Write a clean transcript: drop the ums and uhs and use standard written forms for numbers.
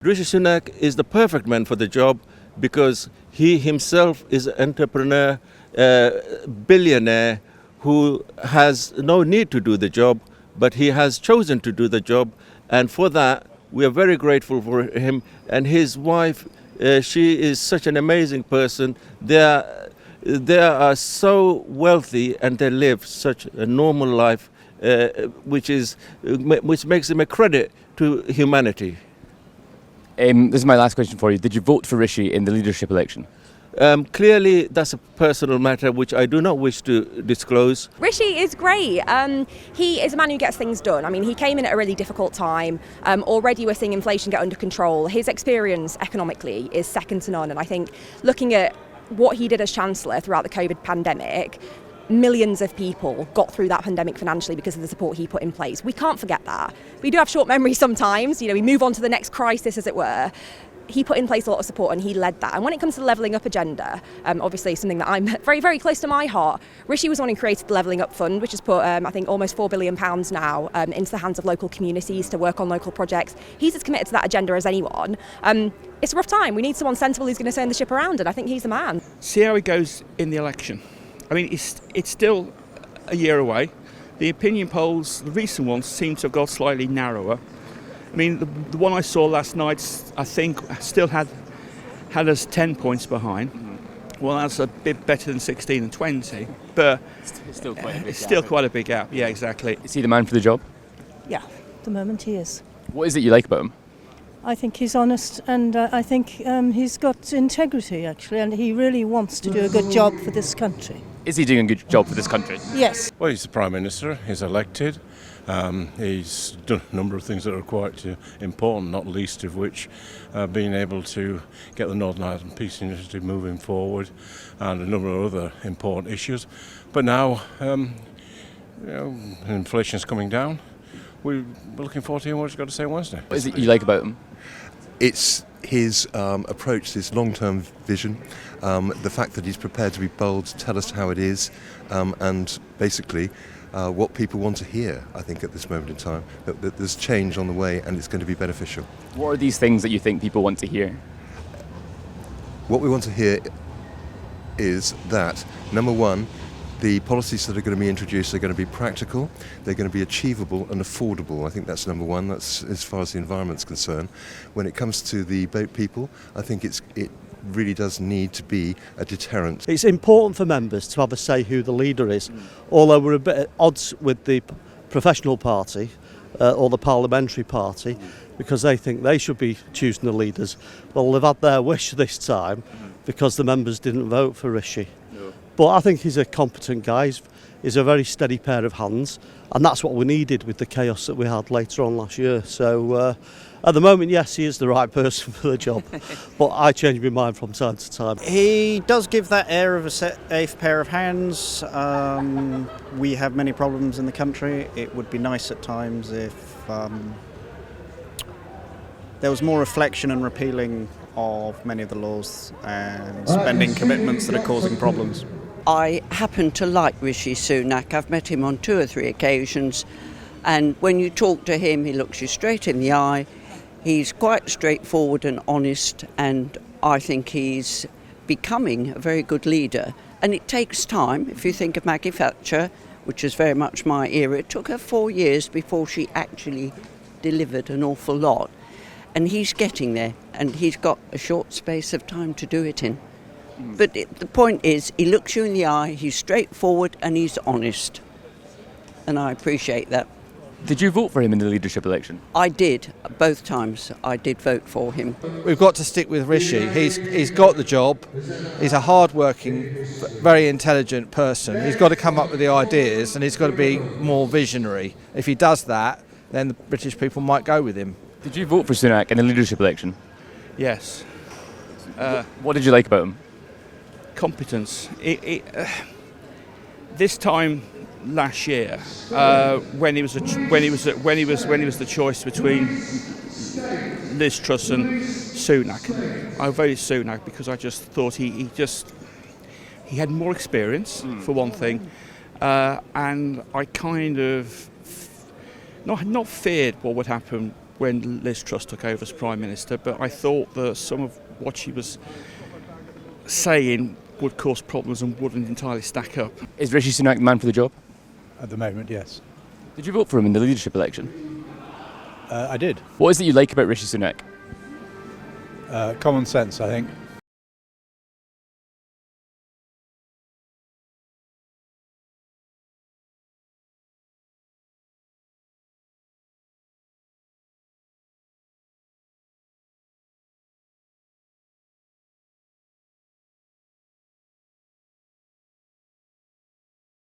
Rishi Sunak is the perfect man for the job because he himself is an entrepreneur, billionaire who has no need to do the job, but he has chosen to do the job, and for that we are very grateful for him. And his wife, she is such an amazing person. They are so wealthy and they live such a normal life, which makes them a credit to humanity. This is my last question for you. Did you vote for Rishi in the leadership election? Clearly, that's a personal matter which I do not wish to disclose. Rishi is great. He is a man who gets things done. I mean, he came in at a really difficult time. Already we're seeing inflation get under control. His experience economically is second to none. And I think looking at what he did as Chancellor throughout the COVID pandemic, millions of people got through that pandemic financially because of the support he put in place. We can't forget that. We do have short memories sometimes. We move on to the next crisis, as it were. He put in place a lot of support and he led that. And when it comes to the levelling up agenda, obviously something that I'm very, very close to my heart, Rishi was the one who created the Levelling Up Fund, which has put, I think, almost £4 billion now into the hands of local communities to work on local projects. He's as committed to that agenda as anyone. It's a rough time. We need someone sensible who's going to turn the ship around, and I think he's the man. See how he goes in the election. I mean, it's still a year away. The opinion polls, the recent ones, seem to have got slightly narrower. I mean, the one I saw last night, I think, still had us 10 points behind. Mm-hmm. Well, that's a bit better than 16 and 20, but it's still quite a big gap. It's still quite a big gap, yeah, exactly. Is he the man for the job? Yeah, at the moment he is. What is it you like about him? I think he's honest, and I think he's got integrity, actually, and he really wants to do a good job for this country. Is he doing a good job for this country? Yes. Well, he's the Prime Minister, he's elected. He's done a number of things that are quite important, not least of which being able to get the Northern Ireland Peace Initiative moving forward and a number of other important issues. But now, inflation's coming down. We're looking forward to hearing what he's got to say Wednesday. What is it you like about him? It's his approach, his long-term vision, the fact that he's prepared to be bold, to tell us how it is, and basically what people want to hear, I think, at this moment in time, that there's change on the way and it's going to be beneficial. What are these things that you think people want to hear? What we want to hear is that, number one, the policies that are going to be introduced are going to be practical, they're going to be achievable and affordable. I think that's number one. That's as far as the environment's concerned. When it comes to the boat people, I think it really does need to be a deterrent. It's important for members to have a say who the leader is, although we're a bit at odds with the professional party or the parliamentary party because they think they should be choosing the leaders. Well, they've had their wish this time because the members didn't vote for Rishi. But I think he's a competent guy, he's a very steady pair of hands, and that's what we needed with the chaos that we had later on last year. So at the moment, yes, he is the right person for the job, but I change my mind from time to time. He does give that air of a safe pair of hands. We have many problems in the country. It would be nice at times if there was more reflection and repealing of many of the laws and spending commitments that are causing problems. I happen to like Rishi Sunak. I've met him on 2 or 3 occasions, and when you talk to him, he looks you straight in the eye. He's quite straightforward and honest, and I think he's becoming a very good leader. And it takes time. If you think of Maggie Thatcher, which is very much my era, it took her 4 years before she actually delivered an awful lot. And he's getting there, and he's got a short space of time to do it in. But the point is, he looks you in the eye, he's straightforward and he's honest. And I appreciate that. Did you vote for him in the leadership election? I did, both times. I did vote for him. We've got to stick with Rishi. He's got the job. He's a hard-working, very intelligent person. He's got to come up with the ideas and he's got to be more visionary. If he does that, then the British people might go with him. Did you vote for Sunak in the leadership election? Yes. What did you like about him? Competence. This time last year, when he was the choice between Liz Truss and Sunak, I voted Sunak because I just thought he had more experience for one thing, and I kind of not feared what would happen when Liz Truss took over as Prime Minister, but I thought that some of what she was saying would cause problems and wouldn't entirely stack up. Is Rishi Sunak the man for the job? At the moment, yes. Did you vote for him in the leadership election? I did. What is it you like about Rishi Sunak? Common sense, I think.